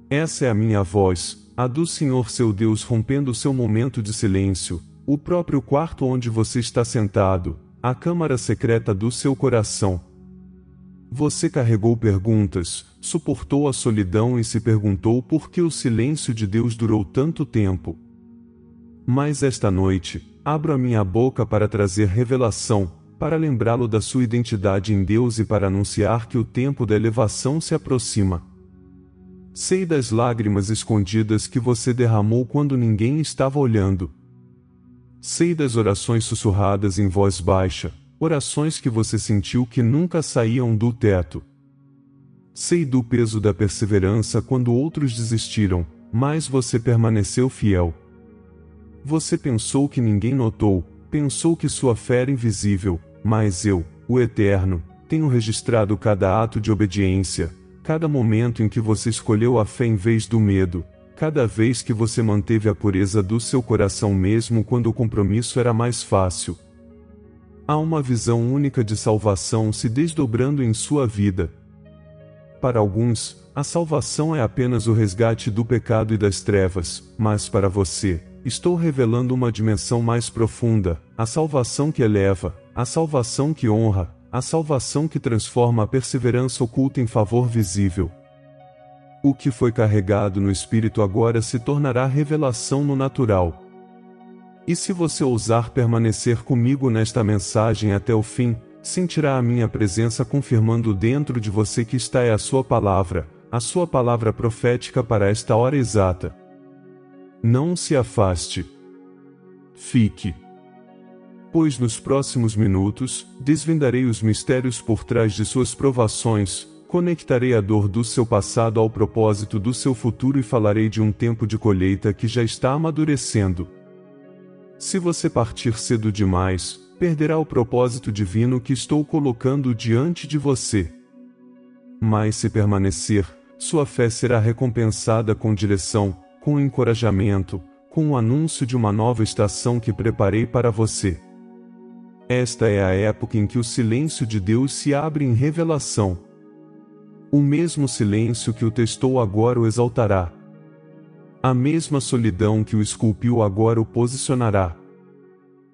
Essa é a minha voz, a do Senhor seu Deus rompendo seu momento de silêncio, o próprio quarto onde você está sentado, a câmara secreta do seu coração. Você carregou perguntas, suportou a solidão e se perguntou por que o silêncio de Deus durou tanto tempo. Mas esta noite, abro a minha boca para trazer revelação, para lembrá-lo da sua identidade em Deus e para anunciar que o tempo da elevação se aproxima. Sei das lágrimas escondidas que você derramou quando ninguém estava olhando. Sei das orações sussurradas em voz baixa, orações que você sentiu que nunca saíam do teto. Sei do peso da perseverança quando outros desistiram, mas você permaneceu fiel. Você pensou que ninguém notou, pensou que sua fé era invisível, mas eu, o Eterno, tenho registrado cada ato de obediência, cada momento em que você escolheu a fé em vez do medo, cada vez que você manteve a pureza do seu coração mesmo quando o compromisso era mais fácil. Há uma visão única de salvação se desdobrando em sua vida. Para alguns, a salvação é apenas o resgate do pecado e das trevas, mas para você, estou revelando uma dimensão mais profunda, a salvação que eleva, a salvação que honra, a salvação que transforma a perseverança oculta em favor visível. O que foi carregado no Espírito agora se tornará revelação no natural. E se você ousar permanecer comigo nesta mensagem até o fim, sentirá a minha presença confirmando dentro de você que esta é a sua palavra profética para esta hora exata. Não se afaste. Fique. Pois nos próximos minutos, desvendarei os mistérios por trás de suas provações, conectarei a dor do seu passado ao propósito do seu futuro e falarei de um tempo de colheita que já está amadurecendo. Se você partir cedo demais, perderá o propósito divino que estou colocando diante de você. Mas se permanecer, sua fé será recompensada com direção, com encorajamento, com o anúncio de uma nova estação que preparei para você. Esta é a época em que o silêncio de Deus se abre em revelação. O mesmo silêncio que o testou agora o exaltará. A mesma solidão que o esculpiu agora o posicionará.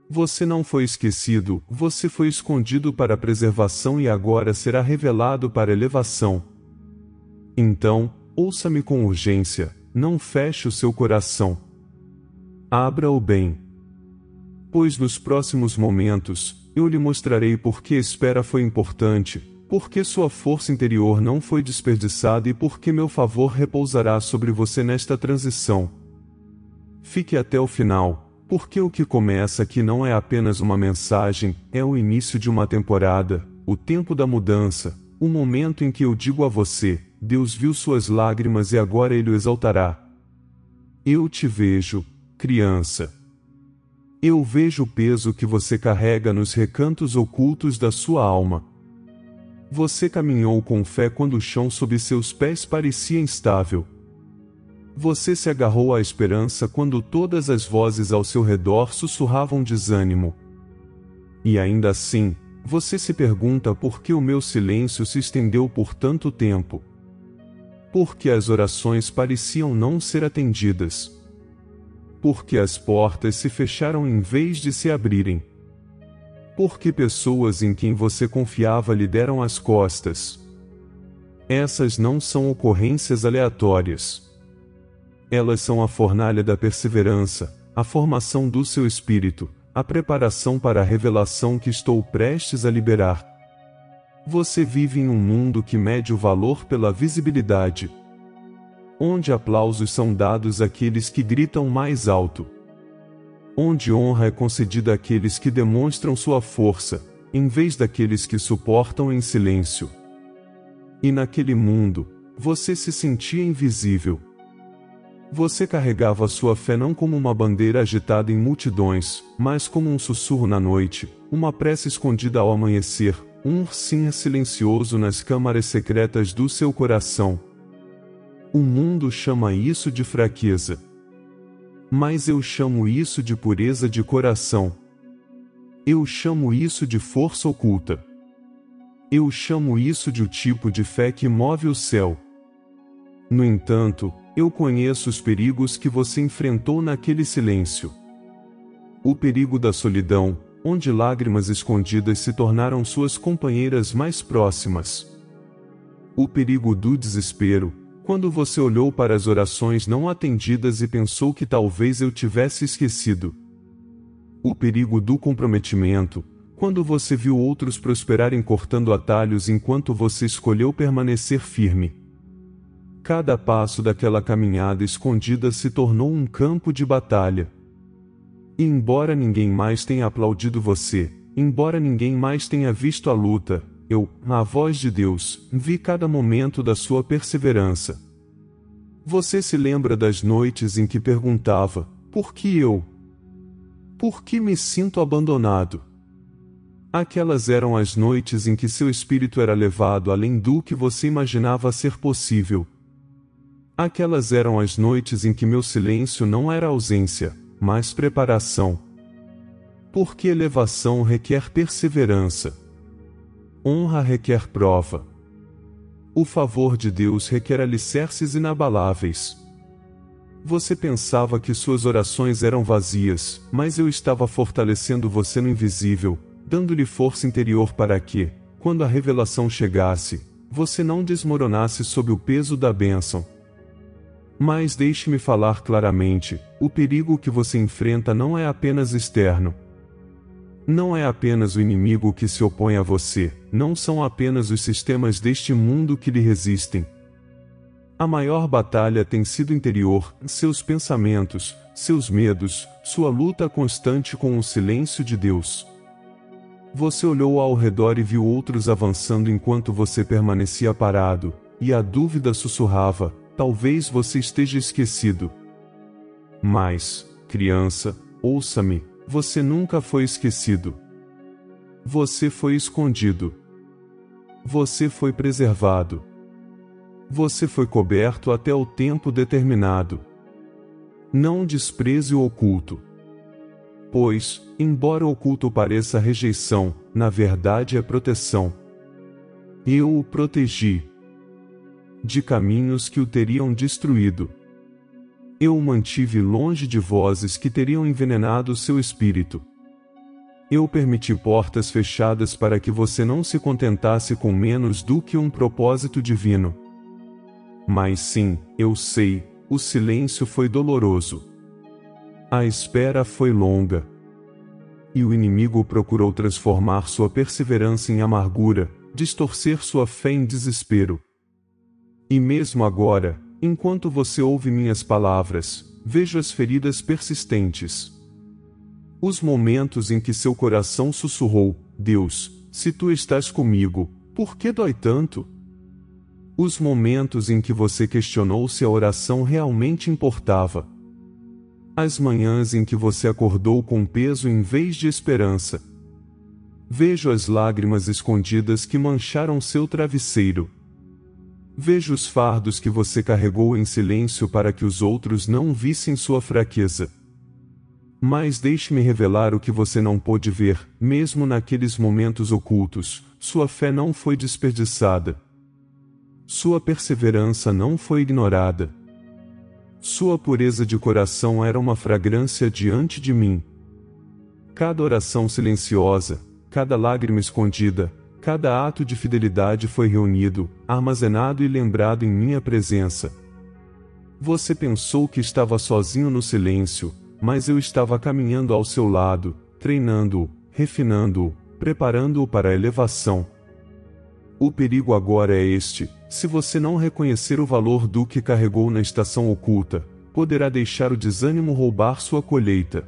Você não foi esquecido, você foi escondido para preservação e agora será revelado para elevação. Então, ouça-me com urgência, não feche o seu coração. Abra-o bem. Pois nos próximos momentos, eu lhe mostrarei por que a espera foi importante, por que sua força interior não foi desperdiçada e por que meu favor repousará sobre você nesta transição. Fique até o final, porque o que começa aqui não é apenas uma mensagem, é o início de uma temporada, o tempo da mudança, o momento em que eu digo a você, Deus viu suas lágrimas e agora Ele o exaltará. Eu te vejo, criança. Eu vejo o peso que você carrega nos recantos ocultos da sua alma. Você caminhou com fé quando o chão sob seus pés parecia instável. Você se agarrou à esperança quando todas as vozes ao seu redor sussurravam desânimo. E ainda assim, você se pergunta por que o meu silêncio se estendeu por tanto tempo. Porque as orações pareciam não ser atendidas. Porque as portas se fecharam em vez de se abrirem. Porque pessoas em quem você confiava lhe deram as costas. Essas não são ocorrências aleatórias. Elas são a fornalha da perseverança, a formação do seu espírito, a preparação para a revelação que estou prestes a liberar. Você vive em um mundo que mede o valor pela visibilidade. Onde aplausos são dados àqueles que gritam mais alto. Onde honra é concedida àqueles que demonstram sua força, em vez daqueles que suportam em silêncio. E naquele mundo, você se sentia invisível. Você carregava sua fé não como uma bandeira agitada em multidões, mas como um sussurro na noite, uma prece escondida ao amanhecer, um ursinho silencioso nas câmaras secretas do seu coração. O mundo chama isso de fraqueza. Mas eu chamo isso de pureza de coração. Eu chamo isso de força oculta. Eu chamo isso de o tipo de fé que move o céu. No entanto, Eu conheço os perigos que você enfrentou naquele silêncio. O perigo da solidão, onde lágrimas escondidas se tornaram suas companheiras mais próximas. O perigo do desespero, quando você olhou para as orações não atendidas e pensou que talvez eu tivesse esquecido. O perigo do comprometimento, quando você viu outros prosperarem cortando atalhos enquanto você escolheu permanecer firme. Cada passo daquela caminhada escondida se tornou um campo de batalha. E embora ninguém mais tenha aplaudido você, embora ninguém mais tenha visto a luta, eu, a voz de Deus, vi cada momento da sua perseverança. Você se lembra das noites em que perguntava, por que eu? Por que me sinto abandonado? Aquelas eram as noites em que seu espírito era levado além do que você imaginava ser possível. Aquelas eram as noites em que meu silêncio não era ausência, mas preparação. Porque elevação requer perseverança. Honra requer prova. O favor de Deus requer alicerces inabaláveis. Você pensava que suas orações eram vazias, mas eu estava fortalecendo você no invisível, dando-lhe força interior para que, quando a revelação chegasse, você não desmoronasse sob o peso da bênção. Mas deixe-me falar claramente, o perigo que você enfrenta não é apenas externo. Não é apenas o inimigo que se opõe a você, não são apenas os sistemas deste mundo que lhe resistem. A maior batalha tem sido interior, seus pensamentos, seus medos, sua luta constante com o silêncio de Deus. Você olhou ao redor e viu outros avançando enquanto você permanecia parado, e a dúvida sussurrava, talvez você esteja esquecido. Mas, criança, ouça-me, você nunca foi esquecido. Você foi escondido. Você foi preservado. Você foi coberto até o tempo determinado. Não despreze o oculto. Pois, embora oculto pareça rejeição, na verdade é proteção. Eu o protegi de caminhos que o teriam destruído. Eu o mantive longe de vozes que teriam envenenado seu espírito. Eu permiti portas fechadas para que você não se contentasse com menos do que um propósito divino. Mas sim, eu sei, o silêncio foi doloroso. A espera foi longa. E o inimigo procurou transformar sua perseverança em amargura, distorcer sua fé em desespero. E mesmo agora, enquanto você ouve minhas palavras, vejo as feridas persistentes. Os momentos em que seu coração sussurrou, Deus, se tu estás comigo, por que dói tanto? Os momentos em que você questionou se a oração realmente importava. As manhãs em que você acordou com peso em vez de esperança. Vejo as lágrimas escondidas que mancharam seu travesseiro. Vejo os fardos que você carregou em silêncio para que os outros não vissem sua fraqueza. Mas deixe-me revelar o que você não pôde ver, mesmo naqueles momentos ocultos, sua fé não foi desperdiçada. Sua perseverança não foi ignorada. Sua pureza de coração era uma fragrância diante de mim. Cada oração silenciosa, cada lágrima escondida, cada ato de fidelidade foi reunido, armazenado e lembrado em minha presença. Você pensou que estava sozinho no silêncio, mas eu estava caminhando ao seu lado, treinando-o, refinando-o, preparando-o para a elevação. O perigo agora é este: se você não reconhecer o valor do que carregou na estação oculta, poderá deixar o desânimo roubar sua colheita.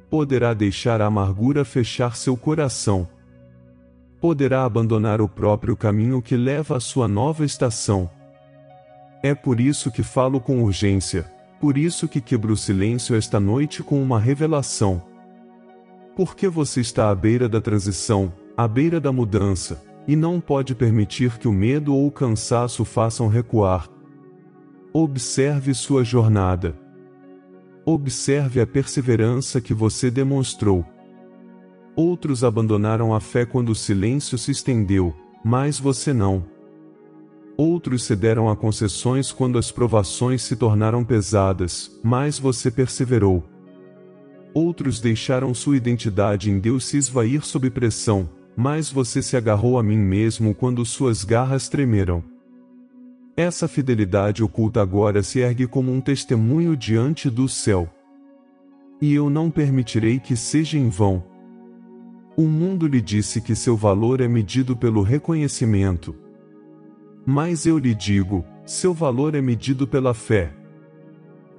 Poderá deixar a amargura fechar seu coração. Poderá abandonar o próprio caminho que leva à sua nova estação. É por isso que falo com urgência, por isso que quebro o silêncio esta noite com uma revelação. Porque você está à beira da transição, à beira da mudança, e não pode permitir que o medo ou o cansaço o façam recuar. Observe sua jornada. Observe a perseverança que você demonstrou. Outros abandonaram a fé quando o silêncio se estendeu, mas você não. Outros cederam a concessões quando as provações se tornaram pesadas, mas você perseverou. Outros deixaram sua identidade em Deus se esvair sob pressão, mas você se agarrou a mim mesmo quando suas garras tremeram. Essa fidelidade oculta agora se ergue como um testemunho diante do céu. E eu não permitirei que seja em vão. O mundo lhe disse que seu valor é medido pelo reconhecimento. Mas eu lhe digo, seu valor é medido pela fé.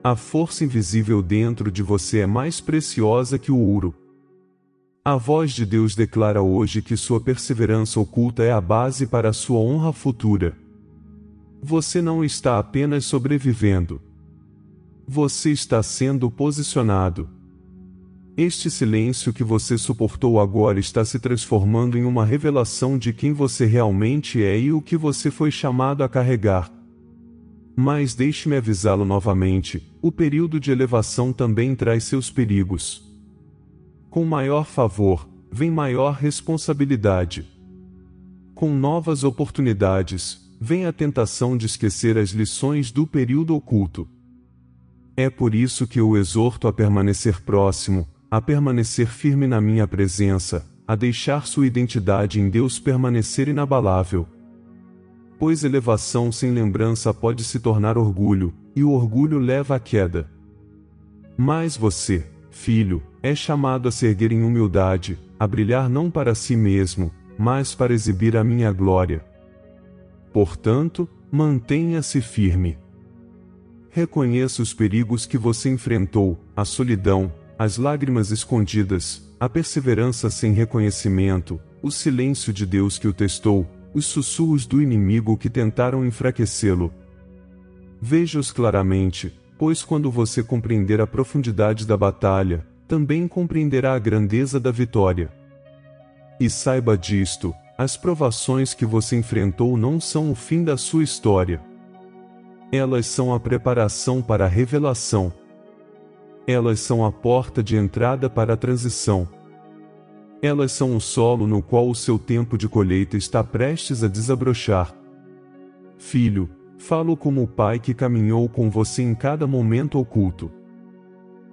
A força invisível dentro de você é mais preciosa que o ouro. A voz de Deus declara hoje que sua perseverança oculta é a base para a sua honra futura. Você não está apenas sobrevivendo. Você está sendo posicionado. Este silêncio que você suportou agora está se transformando em uma revelação de quem você realmente é e o que você foi chamado a carregar. Mas deixe-me avisá-lo novamente, o período de elevação também traz seus perigos. Com maior favor, vem maior responsabilidade. Com novas oportunidades, vem a tentação de esquecer as lições do período oculto. É por isso que eu exorto a permanecer próximo, a permanecer firme na minha presença, a deixar sua identidade em Deus permanecer inabalável. Pois elevação sem lembrança pode se tornar orgulho, e o orgulho leva à queda. Mas você, filho, é chamado a se erguer em humildade, a brilhar não para si mesmo, mas para exibir a minha glória. Portanto, mantenha-se firme. Reconheça os perigos que você enfrentou, a solidão, as lágrimas escondidas, a perseverança sem reconhecimento, o silêncio de Deus que o testou, os sussurros do inimigo que tentaram enfraquecê-lo. Veja-os claramente, pois quando você compreender a profundidade da batalha, também compreenderá a grandeza da vitória. E saiba disto, as provações que você enfrentou não são o fim da sua história. Elas são a preparação para a revelação. Elas são a porta de entrada para a transição. Elas são o solo no qual o seu tempo de colheita está prestes a desabrochar. Filho, falo como o pai que caminhou com você em cada momento oculto.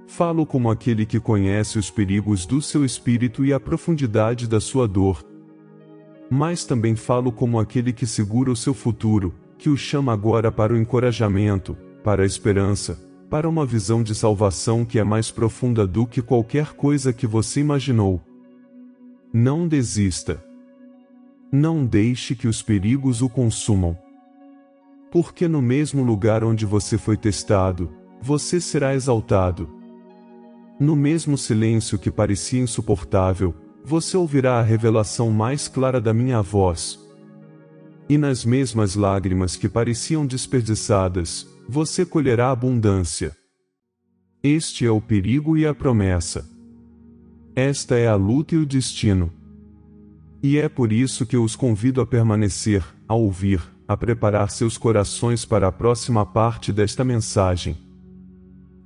Falo como aquele que conhece os perigos do seu espírito e a profundidade da sua dor. Mas também falo como aquele que segura o seu futuro, que o chama agora para o encorajamento, para a esperança, para uma visão de salvação que é mais profunda do que qualquer coisa que você imaginou. Não desista. Não deixe que os perigos o consumam. Porque no mesmo lugar onde você foi testado, você será exaltado. No mesmo silêncio que parecia insuportável, você ouvirá a revelação mais clara da minha voz. E nas mesmas lágrimas que pareciam desperdiçadas, você colherá abundância. Este é o perigo e a promessa. Esta é a luta e o destino. E é por isso que eu os convido a permanecer, a ouvir, a preparar seus corações para a próxima parte desta mensagem.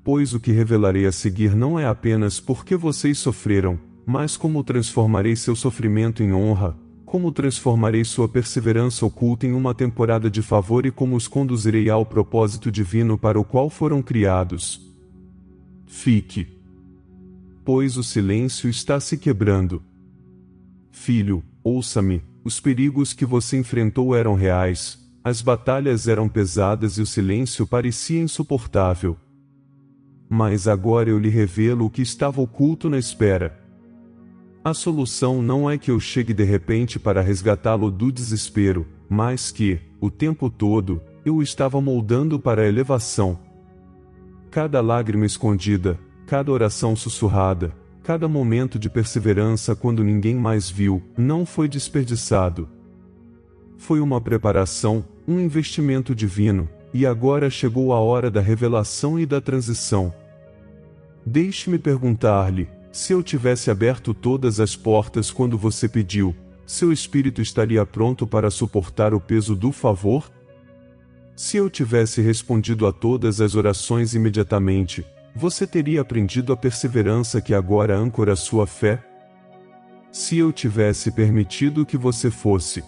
Pois o que revelarei a seguir não é apenas porque vocês sofreram, mas como transformarei seu sofrimento em honra, como transformarei sua perseverança oculta em uma temporada de favor e como os conduzirei ao propósito divino para o qual foram criados. Fique. Pois o silêncio está se quebrando. Filho, ouça-me, os perigos que você enfrentou eram reais, as batalhas eram pesadas e o silêncio parecia insuportável. Mas agora eu lhe revelo o que estava oculto na espera. A solução não é que eu chegue de repente para resgatá-lo do desespero, mas que, o tempo todo, eu o estava moldando para a elevação. Cada lágrima escondida, cada oração sussurrada, cada momento de perseverança quando ninguém mais viu, não foi desperdiçado. Foi uma preparação, um investimento divino, e agora chegou a hora da revelação e da transição. Deixe-me perguntar-lhe, se eu tivesse aberto todas as portas quando você pediu, seu espírito estaria pronto para suportar o peso do favor? Se eu tivesse respondido a todas as orações imediatamente, você teria aprendido a perseverança que agora âncora sua fé? Se eu tivesse permitido que você fosse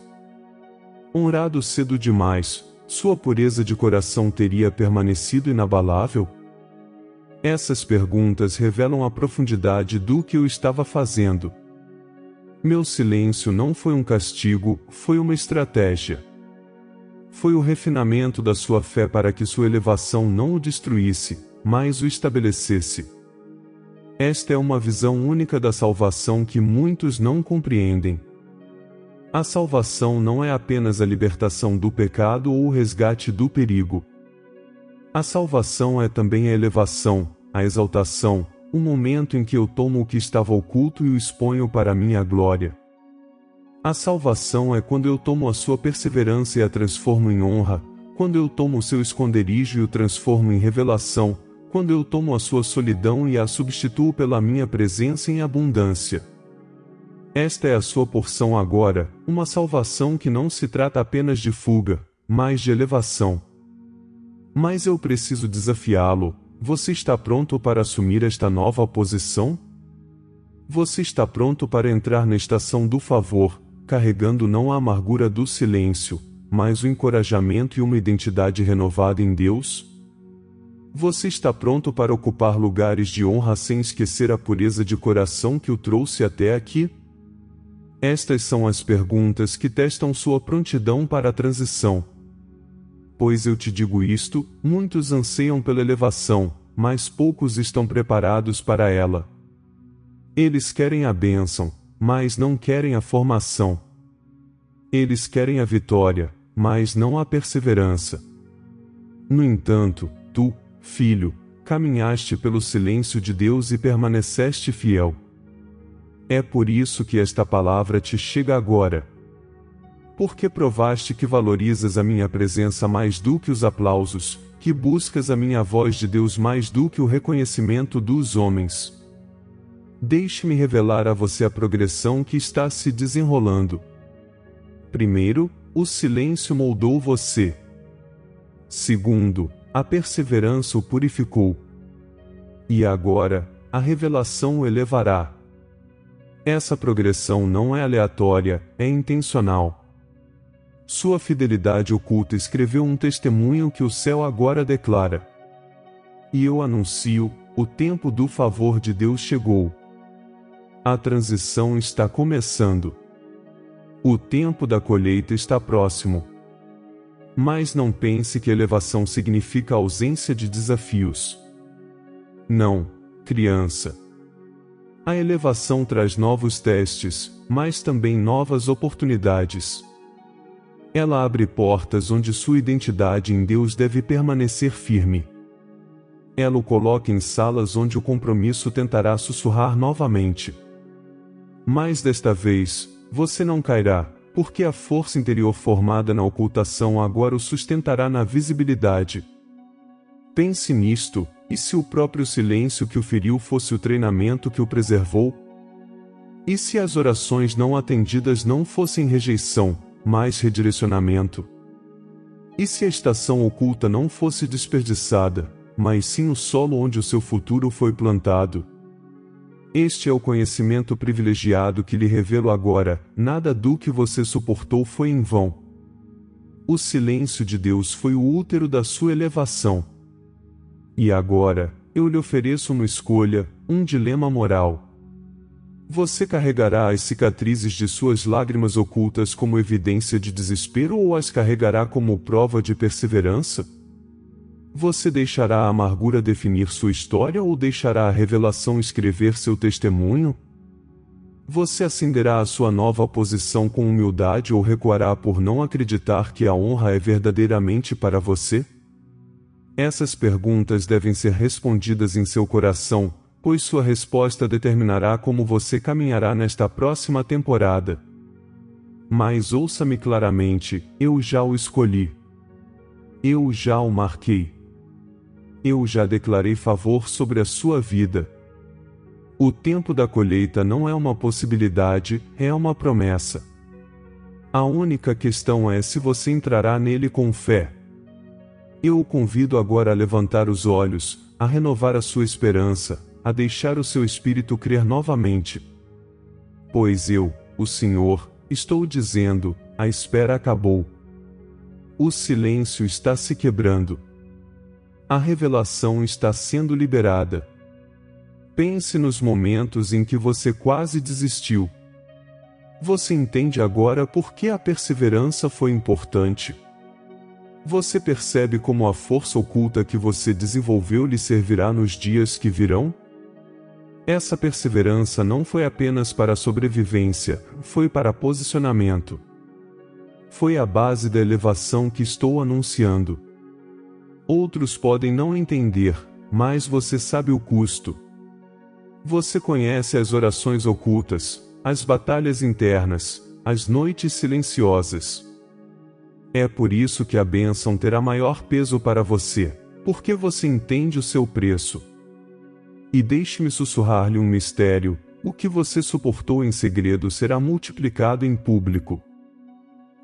Honrado cedo demais, sua pureza de coração teria permanecido inabalável? Essas perguntas revelam a profundidade do que eu estava fazendo. Meu silêncio não foi um castigo, foi uma estratégia. Foi o refinamento da sua fé para que sua elevação não o destruísse, mas o estabelecesse. Esta é uma visão única da salvação que muitos não compreendem. A salvação não é apenas a libertação do pecado ou o resgate do perigo. A salvação é também a elevação, a exaltação, o momento em que eu tomo o que estava oculto e o exponho para minha glória. A salvação é quando eu tomo a sua perseverança e a transformo em honra, quando eu tomo o seu esconderijo e o transformo em revelação, quando eu tomo a sua solidão e a substituo pela minha presença em abundância. Esta é a sua porção agora, uma salvação que não se trata apenas de fuga, mas de elevação. Mas eu preciso desafiá-lo. Você está pronto para assumir esta nova posição? Você está pronto para entrar na estação do favor, carregando não a amargura do silêncio, mas o encorajamento e uma identidade renovada em Deus? Você está pronto para ocupar lugares de honra sem esquecer a pureza de coração que o trouxe até aqui? Estas são as perguntas que testam sua prontidão para a transição. Pois eu te digo isto, muitos anseiam pela elevação, mas poucos estão preparados para ela. Eles querem a bênção, mas não querem a formação. Eles querem a vitória, mas não a perseverança. No entanto, tu, filho, caminhaste pelo silêncio de Deus e permaneceste fiel. É por isso que esta palavra te chega agora. Porque provaste que valorizas a minha presença mais do que os aplausos, que buscas a minha voz de Deus mais do que o reconhecimento dos homens. Deixe-me revelar a você a progressão que está se desenrolando. Primeiro, o silêncio moldou você. Segundo, a perseverança o purificou. E agora, a revelação o elevará. Essa progressão não é aleatória, é intencional. Sua fidelidade oculta escreveu um testemunho que o céu agora declara. E eu anuncio, o tempo do favor de Deus chegou. A transição está começando. O tempo da colheita está próximo. Mas não pense que elevação significa ausência de desafios. Não, criança. A elevação traz novos testes, mas também novas oportunidades. Ela abre portas onde sua identidade em Deus deve permanecer firme. Ela o coloca em salas onde o compromisso tentará sussurrar novamente. Mas desta vez, você não cairá, porque a força interior formada na ocultação agora o sustentará na visibilidade. Pense nisto, e se o próprio silêncio que o feriu fosse o treinamento que o preservou? E se as orações não atendidas não fossem rejeição, mas redirecionamento? E se a estação oculta não fosse desperdiçada, mas sim o solo onde o seu futuro foi plantado? Este é o conhecimento privilegiado que lhe revelo agora, nada do que você suportou foi em vão. O silêncio de Deus foi o útero da sua elevação. E agora, eu lhe ofereço uma escolha, um dilema moral. Você carregará as cicatrizes de suas lágrimas ocultas como evidência de desespero ou as carregará como prova de perseverança? Você deixará a amargura definir sua história ou deixará a revelação escrever seu testemunho? Você acenderá a sua nova posição com humildade ou recuará por não acreditar que a honra é verdadeiramente para você? Essas perguntas devem ser respondidas em seu coração, pois sua resposta determinará como você caminhará nesta próxima temporada. Mas ouça-me claramente, eu já o escolhi. Eu já o marquei. Eu já declarei favor sobre a sua vida. O tempo da colheita não é uma possibilidade, é uma promessa. A única questão é se você entrará nele com fé. Eu o convido agora a levantar os olhos, a renovar a sua esperança, a deixar o seu espírito crer novamente. Pois eu, o Senhor, estou dizendo, a espera acabou. O silêncio está se quebrando. A revelação está sendo liberada. Pense nos momentos em que você quase desistiu. Você entende agora por que a perseverança foi importante? Você percebe como a força oculta que você desenvolveu lhe servirá nos dias que virão? Essa perseverança não foi apenas para a sobrevivência, foi para posicionamento. Foi a base da elevação que estou anunciando. Outros podem não entender, mas você sabe o custo. Você conhece as orações ocultas, as batalhas internas, as noites silenciosas. É por isso que a bênção terá maior peso para você, porque você entende o seu preço. E deixe-me sussurrar-lhe um mistério: o que você suportou em segredo será multiplicado em público.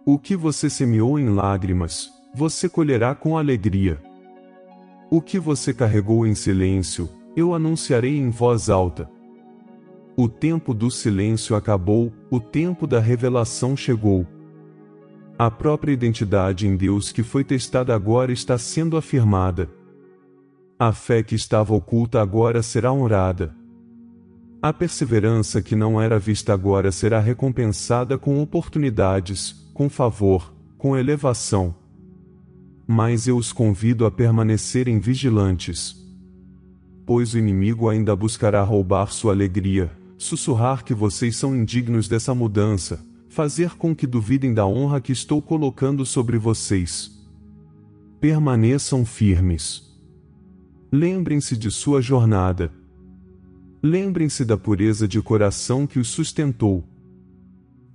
O que você semeou em lágrimas, você colherá com alegria. O que você carregou em silêncio, eu anunciarei em voz alta. O tempo do silêncio acabou, o tempo da revelação chegou. A própria identidade em Deus que foi testada agora está sendo afirmada. A fé que estava oculta agora será honrada. A perseverança que não era vista agora será recompensada com oportunidades, com favor, com elevação. Mas eu os convido a permanecerem vigilantes. Pois o inimigo ainda buscará roubar sua alegria, sussurrar que vocês são indignos dessa mudança, fazer com que duvidem da honra que estou colocando sobre vocês. Permaneçam firmes. Lembrem-se de sua jornada. Lembrem-se da pureza de coração que os sustentou.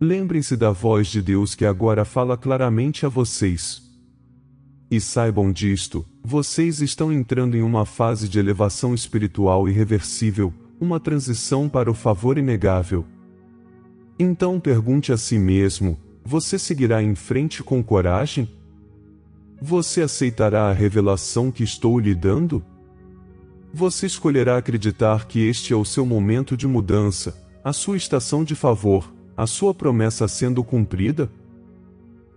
Lembrem-se da voz de Deus que agora fala claramente a vocês. E saibam disto, vocês estão entrando em uma fase de elevação espiritual irreversível, uma transição para o favor inegável. Então pergunte a si mesmo: você seguirá em frente com coragem? Você aceitará a revelação que estou lhe dando? Você escolherá acreditar que este é o seu momento de mudança, a sua estação de favor, a sua promessa sendo cumprida?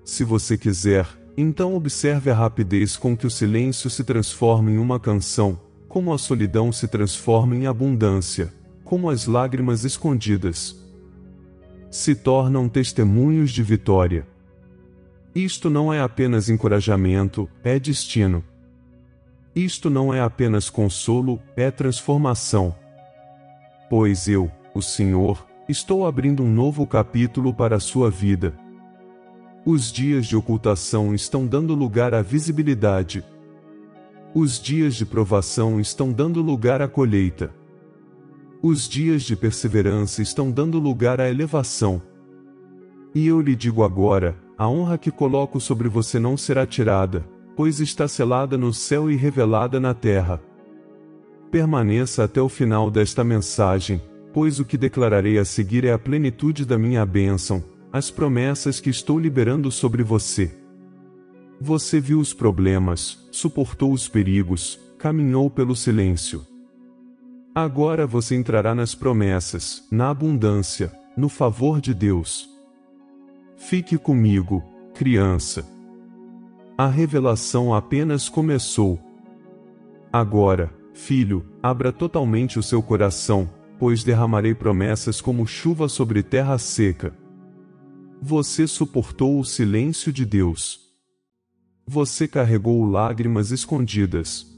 Se você quiser, então observe a rapidez com que o silêncio se transforma em uma canção, como a solidão se transforma em abundância, como as lágrimas escondidas se tornam testemunhos de vitória. Isto não é apenas encorajamento, é destino. Isto não é apenas consolo, é transformação. Pois eu, o Senhor, estou abrindo um novo capítulo para a sua vida. Os dias de ocultação estão dando lugar à visibilidade. Os dias de provação estão dando lugar à colheita. Os dias de perseverança estão dando lugar à elevação. E eu lhe digo agora: a honra que coloco sobre você não será tirada, pois está selada no céu e revelada na terra. Permaneça até o final desta mensagem, pois o que declararei a seguir é a plenitude da minha bênção, as promessas que estou liberando sobre você. Você viu os problemas, suportou os perigos, caminhou pelo silêncio. Agora você entrará nas promessas, na abundância, no favor de Deus. Fique comigo, criança. A revelação apenas começou. Agora, filho, abra totalmente o seu coração, pois derramarei promessas como chuva sobre terra seca. Você suportou o silêncio de Deus. Você carregou lágrimas escondidas.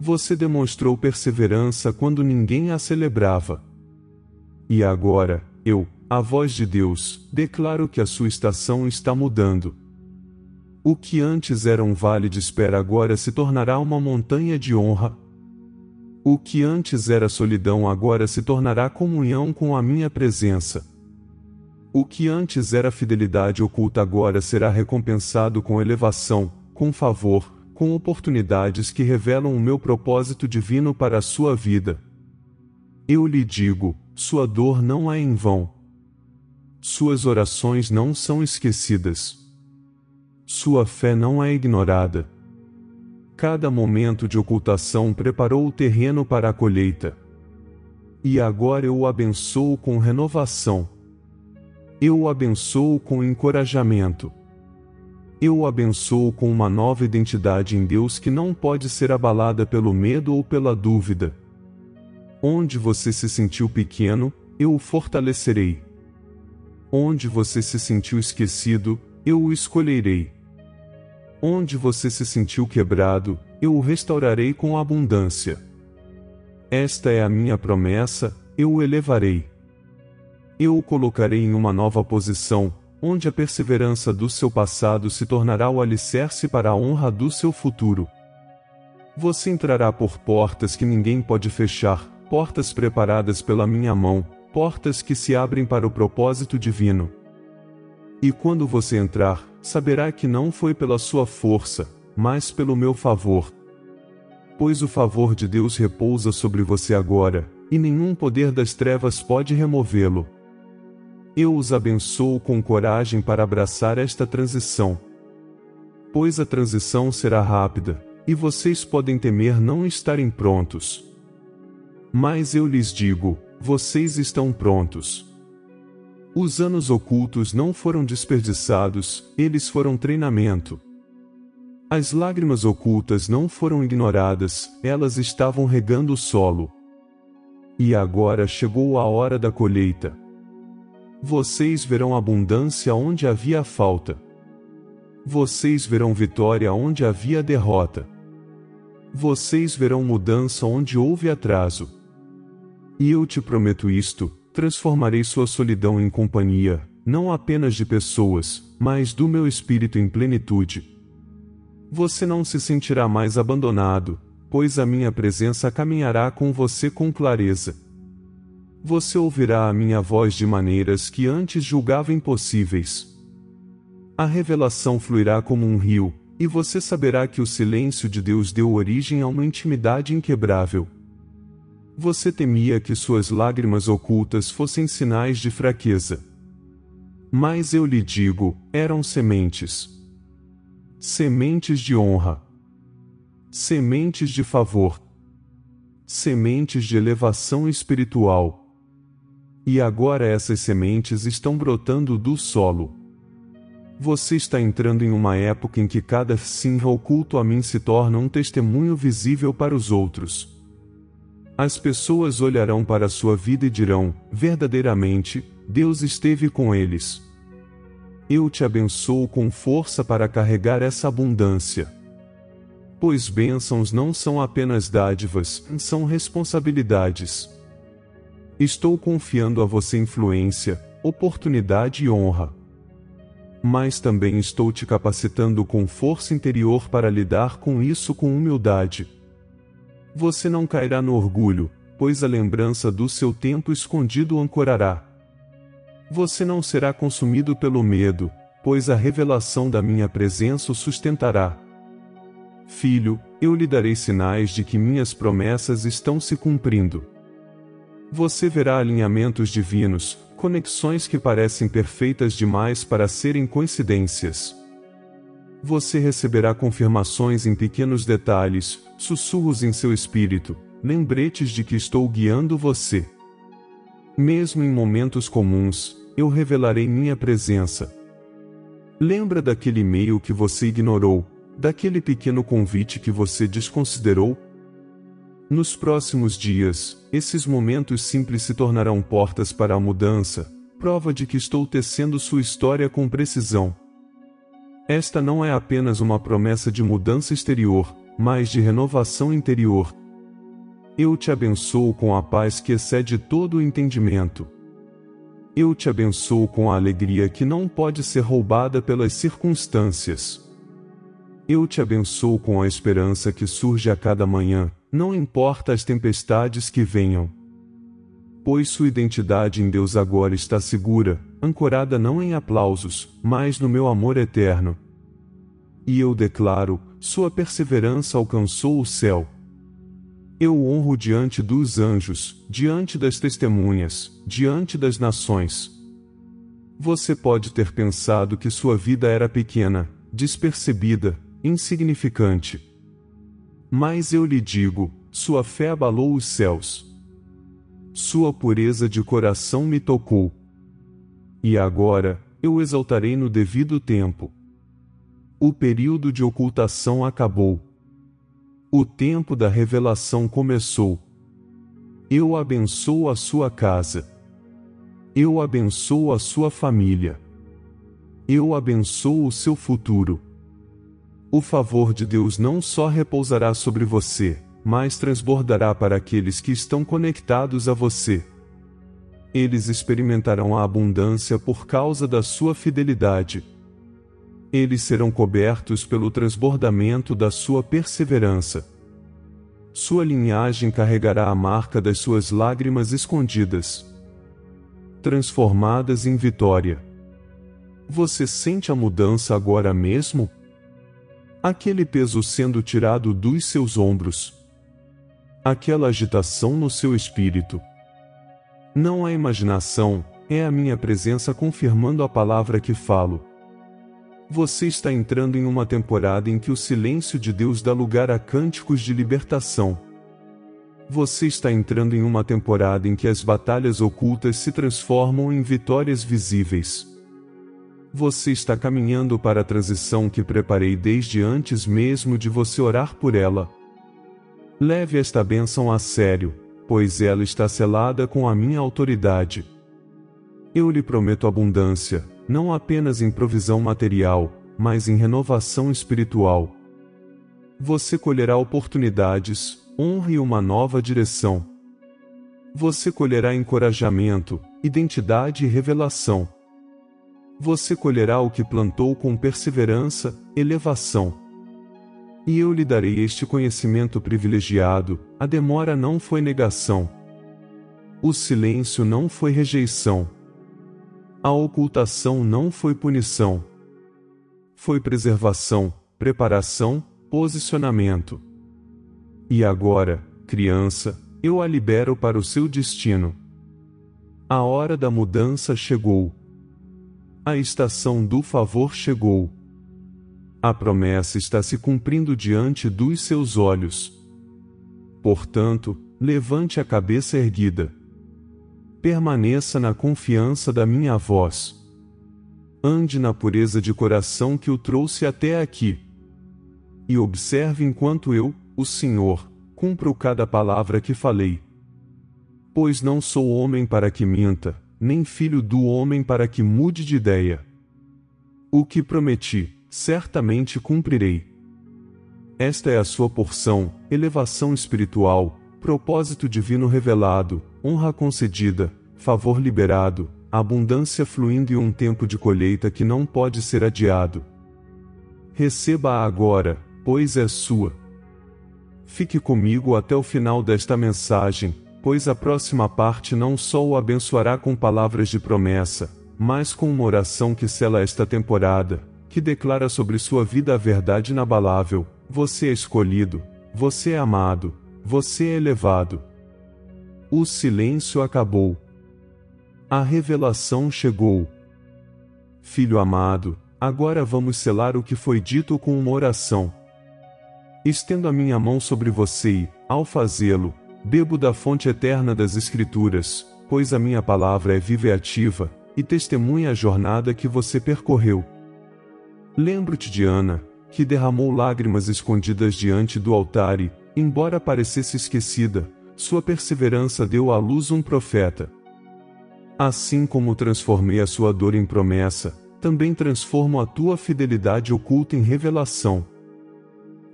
Você demonstrou perseverança quando ninguém a celebrava. E agora, eu, a voz de Deus, declaro que a sua estação está mudando. O que antes era um vale de espera agora se tornará uma montanha de honra. O que antes era solidão agora se tornará comunhão com a minha presença. O que antes era fidelidade oculta agora será recompensado com elevação, com favor, com oportunidades que revelam o meu propósito divino para a sua vida. Eu lhe digo, sua dor não é em vão. Suas orações não são esquecidas. Sua fé não é ignorada. Cada momento de ocultação preparou o terreno para a colheita. E agora eu o abençoo com renovação. Eu o abençoo com encorajamento. Eu o abençoo com uma nova identidade em Deus que não pode ser abalada pelo medo ou pela dúvida. Onde você se sentiu pequeno, eu o fortalecerei. Onde você se sentiu esquecido, eu o escolherei. Onde você se sentiu quebrado, eu o restaurarei com abundância. Esta é a minha promessa, eu o elevarei. Eu o colocarei em uma nova posição, onde a perseverança do seu passado se tornará o alicerce para a honra do seu futuro. Você entrará por portas que ninguém pode fechar, portas preparadas pela minha mão, portas que se abrem para o propósito divino. E quando você entrar, saberá que não foi pela sua força, mas pelo meu favor. Pois o favor de Deus repousa sobre você agora, e nenhum poder das trevas pode removê-lo. Eu os abençoo com coragem para abraçar esta transição. Pois a transição será rápida, e vocês podem temer não estarem prontos. Mas eu lhes digo, vocês estão prontos. Os anos ocultos não foram desperdiçados, eles foram treinamento. As lágrimas ocultas não foram ignoradas, elas estavam regando o solo. E agora chegou a hora da colheita. Vocês verão abundância onde havia falta. Vocês verão vitória onde havia derrota. Vocês verão mudança onde houve atraso. E eu te prometo isto, transformarei sua solidão em companhia, não apenas de pessoas, mas do meu espírito em plenitude. Você não se sentirá mais abandonado, pois a minha presença caminhará com você com clareza. Você ouvirá a minha voz de maneiras que antes julgava impossíveis. A revelação fluirá como um rio, e você saberá que o silêncio de Deus deu origem a uma intimidade inquebrável. Você temia que suas lágrimas ocultas fossem sinais de fraqueza. Mas eu lhe digo, eram sementes. Sementes de honra. Sementes de favor. Sementes de elevação espiritual. E agora essas sementes estão brotando do solo. Você está entrando em uma época em que cada sim oculto a mim se torna um testemunho visível para os outros. As pessoas olharão para a sua vida e dirão, verdadeiramente, Deus esteve com eles. Eu te abençoo com força para carregar essa abundância. Pois bênçãos não são apenas dádivas, são responsabilidades. Estou confiando a você influência, oportunidade e honra. Mas também estou te capacitando com força interior para lidar com isso com humildade. Você não cairá no orgulho, pois a lembrança do seu tempo escondido o ancorará. Você não será consumido pelo medo, pois a revelação da minha presença o sustentará. Filho, eu lhe darei sinais de que minhas promessas estão se cumprindo. Você verá alinhamentos divinos, conexões que parecem perfeitas demais para serem coincidências. Você receberá confirmações em pequenos detalhes, sussurros em seu espírito, lembretes de que estou guiando você. Mesmo em momentos comuns, eu revelarei minha presença. Lembra daquele e-mail que você ignorou, daquele pequeno convite que você desconsiderou? Nos próximos dias, esses momentos simples se tornarão portas para a mudança, prova de que estou tecendo sua história com precisão. Esta não é apenas uma promessa de mudança exterior, mas de renovação interior. Eu te abençoo com a paz que excede todo o entendimento. Eu te abençoo com a alegria que não pode ser roubada pelas circunstâncias. Eu te abençoo com a esperança que surge a cada manhã, não importa as tempestades que venham. Pois sua identidade em Deus agora está segura, ancorada não em aplausos, mas no meu amor eterno. E eu declaro, sua perseverança alcançou o céu. Eu o honro diante dos anjos, diante das testemunhas, diante das nações. Você pode ter pensado que sua vida era pequena, despercebida, insignificante. Mas eu lhe digo, sua fé abalou os céus. Sua pureza de coração me tocou. E agora, eu o exaltarei no devido tempo. O período de ocultação acabou. O tempo da revelação começou. Eu abençoo a sua casa. Eu abençoo a sua família. Eu abençoo o seu futuro. O favor de Deus não só repousará sobre você, mas transbordará para aqueles que estão conectados a você. Eles experimentarão a abundância por causa da sua fidelidade. Eles serão cobertos pelo transbordamento da sua perseverança. Sua linhagem carregará a marca das suas lágrimas escondidas, transformadas em vitória. Você sente a mudança agora mesmo? Aquele peso sendo tirado dos seus ombros. Aquela agitação no seu espírito. Não é imaginação, é a minha presença confirmando a palavra que falo. Você está entrando em uma temporada em que o silêncio de Deus dá lugar a cânticos de libertação. Você está entrando em uma temporada em que as batalhas ocultas se transformam em vitórias visíveis. Você está caminhando para a transição que preparei desde antes mesmo de você orar por ela. Leve esta bênção a sério, pois ela está selada com a minha autoridade. Eu lhe prometo abundância, não apenas em provisão material, mas em renovação espiritual. Você colherá oportunidades, honra e uma nova direção. Você colherá encorajamento, identidade e revelação. Você colherá o que plantou com perseverança, elevação. E eu lhe darei este conhecimento privilegiado, a demora não foi negação. O silêncio não foi rejeição. A ocultação não foi punição. Foi preservação, preparação, posicionamento. E agora, criança, eu a libero para o seu destino. A hora da mudança chegou. A estação do favor chegou. A promessa está se cumprindo diante dos seus olhos. Portanto, levante a cabeça erguida. Permaneça na confiança da minha voz. Ande na pureza de coração que o trouxe até aqui. E observe enquanto eu, o Senhor, cumpro cada palavra que falei. Pois não sou homem para que minta, nem filho do homem para que mude de ideia. O que prometi, certamente cumprirei. Esta é a sua porção, elevação espiritual, propósito divino revelado, honra concedida, favor liberado, abundância fluindo e um tempo de colheita que não pode ser adiado. Receba-a agora, pois é sua. Fique comigo até o final desta mensagem, pois a próxima parte não só o abençoará com palavras de promessa, mas com uma oração que sela esta temporada, que declara sobre sua vida a verdade inabalável: você é escolhido, você é amado, você é elevado. O silêncio acabou. A revelação chegou. Filho amado, agora vamos selar o que foi dito com uma oração. Estendo a minha mão sobre você e, ao fazê-lo, bebo da fonte eterna das Escrituras, pois a minha palavra é viva e ativa, e testemunha a jornada que você percorreu. Lembro-te de Ana, que derramou lágrimas escondidas diante do altar e, embora parecesse esquecida, sua perseverança deu à luz um profeta. Assim como transformei a sua dor em promessa, também transformo a tua fidelidade oculta em revelação.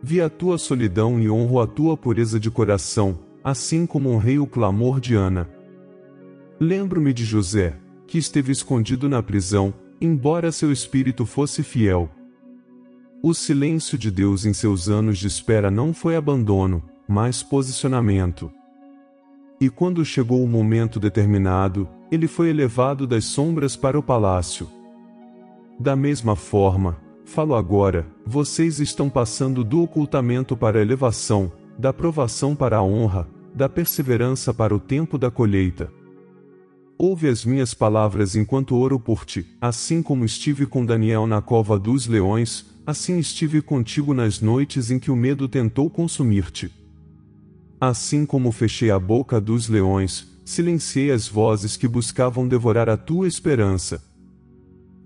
Vi a tua solidão e honro a tua pureza de coração, assim como honrei o clamor de Ana. Lembro-me de José, que esteve escondido na prisão, embora seu espírito fosse fiel. O silêncio de Deus em seus anos de espera não foi abandono, mas posicionamento. E quando chegou o momento determinado, ele foi elevado das sombras para o palácio. Da mesma forma, falo agora, vocês estão passando do ocultamento para a elevação, da provação para a honra, da perseverança para o tempo da colheita. Ouve as minhas palavras enquanto oro por ti, assim como estive com Daniel na cova dos leões, assim estive contigo nas noites em que o medo tentou consumir-te. Assim como fechei a boca dos leões, silenciei as vozes que buscavam devorar a tua esperança.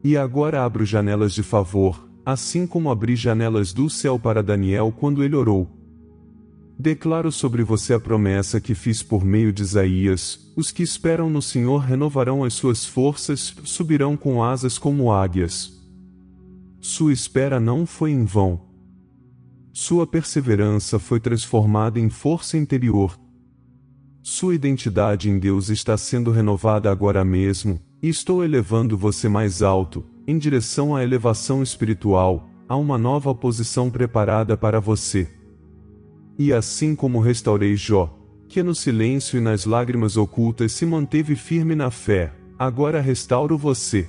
E agora abro janelas de favor, assim como abri janelas do céu para Daniel quando ele orou. Declaro sobre você a promessa que fiz por meio de Isaías: os que esperam no Senhor renovarão as suas forças, subirão com asas como águias. Sua espera não foi em vão. Sua perseverança foi transformada em força interior. Sua identidade em Deus está sendo renovada agora mesmo, e estou elevando você mais alto, em direção à elevação espiritual, a uma nova posição preparada para você. E assim como restaurei Jó, que no silêncio e nas lágrimas ocultas se manteve firme na fé, agora restauro você.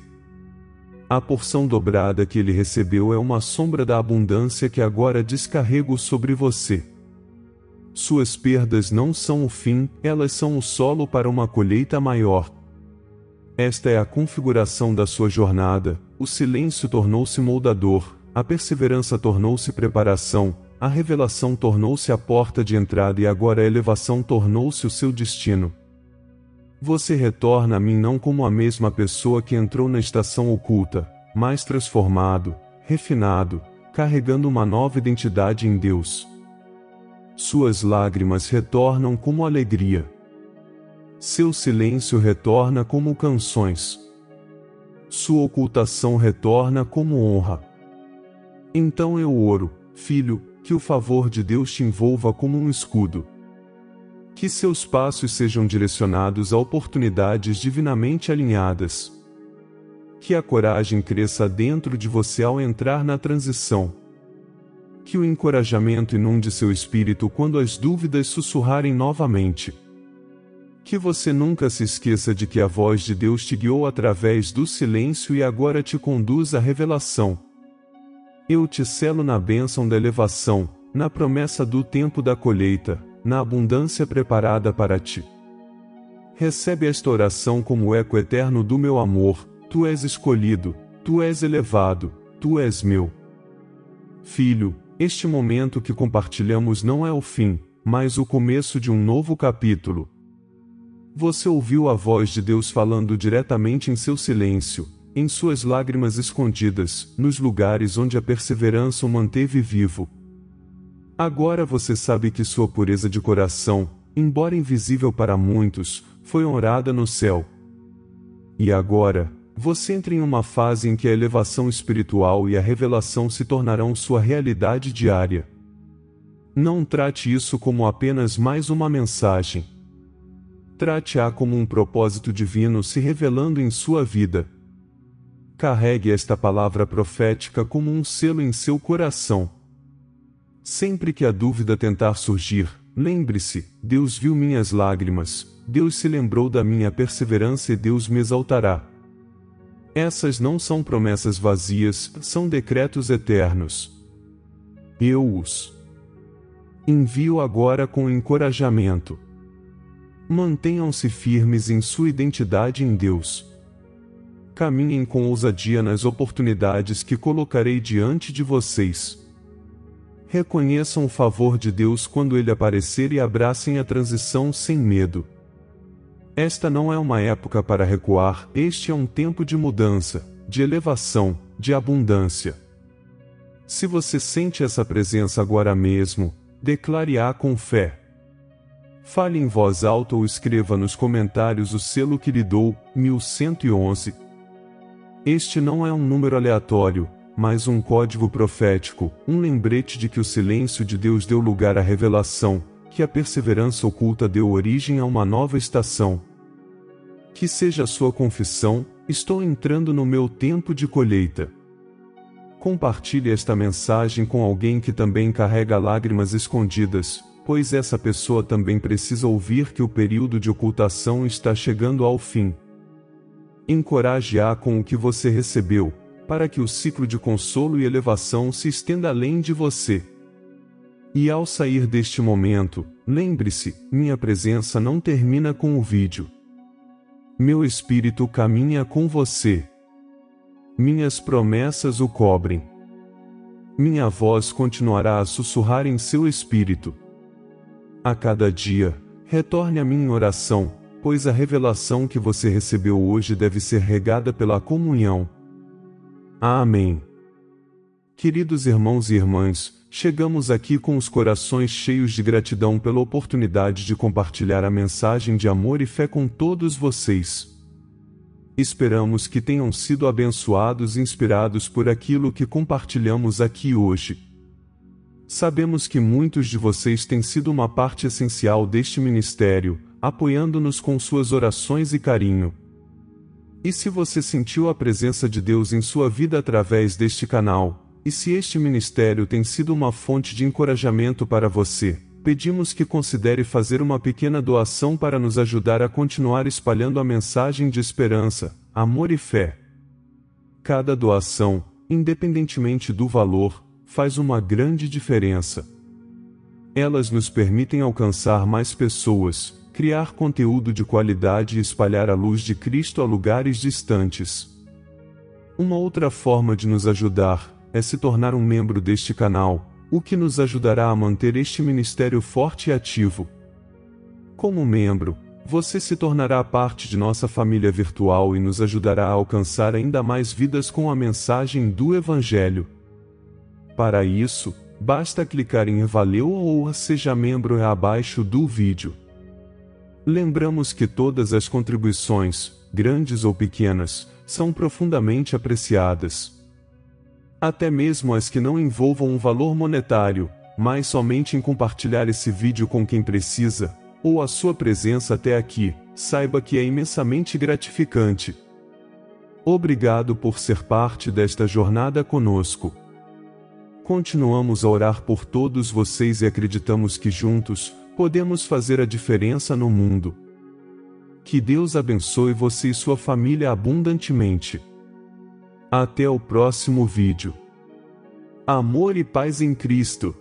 A porção dobrada que ele recebeu é uma sombra da abundância que agora descarrego sobre você. Suas perdas não são o fim, elas são o solo para uma colheita maior. Esta é a configuração da sua jornada: o silêncio tornou-se moldador, a perseverança tornou-se preparação, a revelação tornou-se a porta de entrada e agora a elevação tornou-se o seu destino. Você retorna a mim não como a mesma pessoa que entrou na estação oculta, mas transformado, refinado, carregando uma nova identidade em Deus. Suas lágrimas retornam como alegria. Seu silêncio retorna como canções. Sua ocultação retorna como honra. Então eu oro, filho, que o favor de Deus te envolva como um escudo. Que seus passos sejam direcionados a oportunidades divinamente alinhadas. Que a coragem cresça dentro de você ao entrar na transição. Que o encorajamento inunde seu espírito quando as dúvidas sussurrarem novamente. Que você nunca se esqueça de que a voz de Deus te guiou através do silêncio e agora te conduz à revelação. Eu te selo na bênção da elevação, na promessa do tempo da colheita, na abundância preparada para ti. Recebe esta oração como eco eterno do meu amor: tu és escolhido, tu és elevado, tu és meu. Filho, este momento que compartilhamos não é o fim, mas o começo de um novo capítulo. Você ouviu a voz de Deus falando diretamente em seu silêncio, em suas lágrimas escondidas, nos lugares onde a perseverança o manteve vivo. Agora você sabe que sua pureza de coração, embora invisível para muitos, foi honrada no céu. E agora, você entra em uma fase em que a elevação espiritual e a revelação se tornarão sua realidade diária. Não trate isso como apenas mais uma mensagem. Trate-a como um propósito divino se revelando em sua vida. Carregue esta palavra profética como um selo em seu coração. Sempre que a dúvida tentar surgir, lembre-se: Deus viu minhas lágrimas, Deus se lembrou da minha perseverança e Deus me exaltará. Essas não são promessas vazias, são decretos eternos. Eu os envio agora com encorajamento. Mantenham-se firmes em sua identidade em Deus. Caminhem com ousadia nas oportunidades que colocarei diante de vocês. Reconheçam o favor de Deus quando ele aparecer e abracem a transição sem medo. Esta não é uma época para recuar, este é um tempo de mudança, de elevação, de abundância. Se você sente essa presença agora mesmo, declare-a com fé. Fale em voz alta ou escreva nos comentários o selo que lhe dou, 1111. Este não é um número aleatório, mas um código profético, um lembrete de que o silêncio de Deus deu lugar à revelação, que a perseverança oculta deu origem a uma nova estação. Que seja a sua confissão: estou entrando no meu tempo de colheita. Compartilhe esta mensagem com alguém que também carrega lágrimas escondidas, pois essa pessoa também precisa ouvir que o período de ocultação está chegando ao fim. Encoraje-a com o que você recebeu, para que o ciclo de consolo e elevação se estenda além de você. E ao sair deste momento, lembre-se: minha presença não termina com o vídeo. Meu espírito caminha com você. Minhas promessas o cobrem. Minha voz continuará a sussurrar em seu espírito. A cada dia, retorne a mim em oração, pois a revelação que você recebeu hoje deve ser regada pela comunhão. Amém. Queridos irmãos e irmãs, chegamos aqui com os corações cheios de gratidão pela oportunidade de compartilhar a mensagem de amor e fé com todos vocês. Esperamos que tenham sido abençoados e inspirados por aquilo que compartilhamos aqui hoje. Sabemos que muitos de vocês têm sido uma parte essencial deste ministério, apoiando-nos com suas orações e carinho. E se você sentiu a presença de Deus em sua vida através deste canal, e se este ministério tem sido uma fonte de encorajamento para você, pedimos que considere fazer uma pequena doação para nos ajudar a continuar espalhando a mensagem de esperança, amor e fé. Cada doação, independentemente do valor, faz uma grande diferença. Elas nos permitem alcançar mais pessoas, criar conteúdo de qualidade e espalhar a luz de Cristo a lugares distantes. Uma outra forma de nos ajudar é se tornar um membro deste canal, o que nos ajudará a manter este ministério forte e ativo. Como membro, você se tornará parte de nossa família virtual e nos ajudará a alcançar ainda mais vidas com a mensagem do Evangelho. Para isso, basta clicar em Valeu ou Seja Membro abaixo do vídeo. Lembramos que todas as contribuições, grandes ou pequenas, são profundamente apreciadas. Até mesmo as que não envolvam um valor monetário, mas somente em compartilhar esse vídeo com quem precisa, ou a sua presença até aqui, saiba que é imensamente gratificante. Obrigado por ser parte desta jornada conosco. Continuamos a orar por todos vocês e acreditamos que juntos, podemos fazer a diferença no mundo. Que Deus abençoe você e sua família abundantemente. Até o próximo vídeo. Amor e paz em Cristo.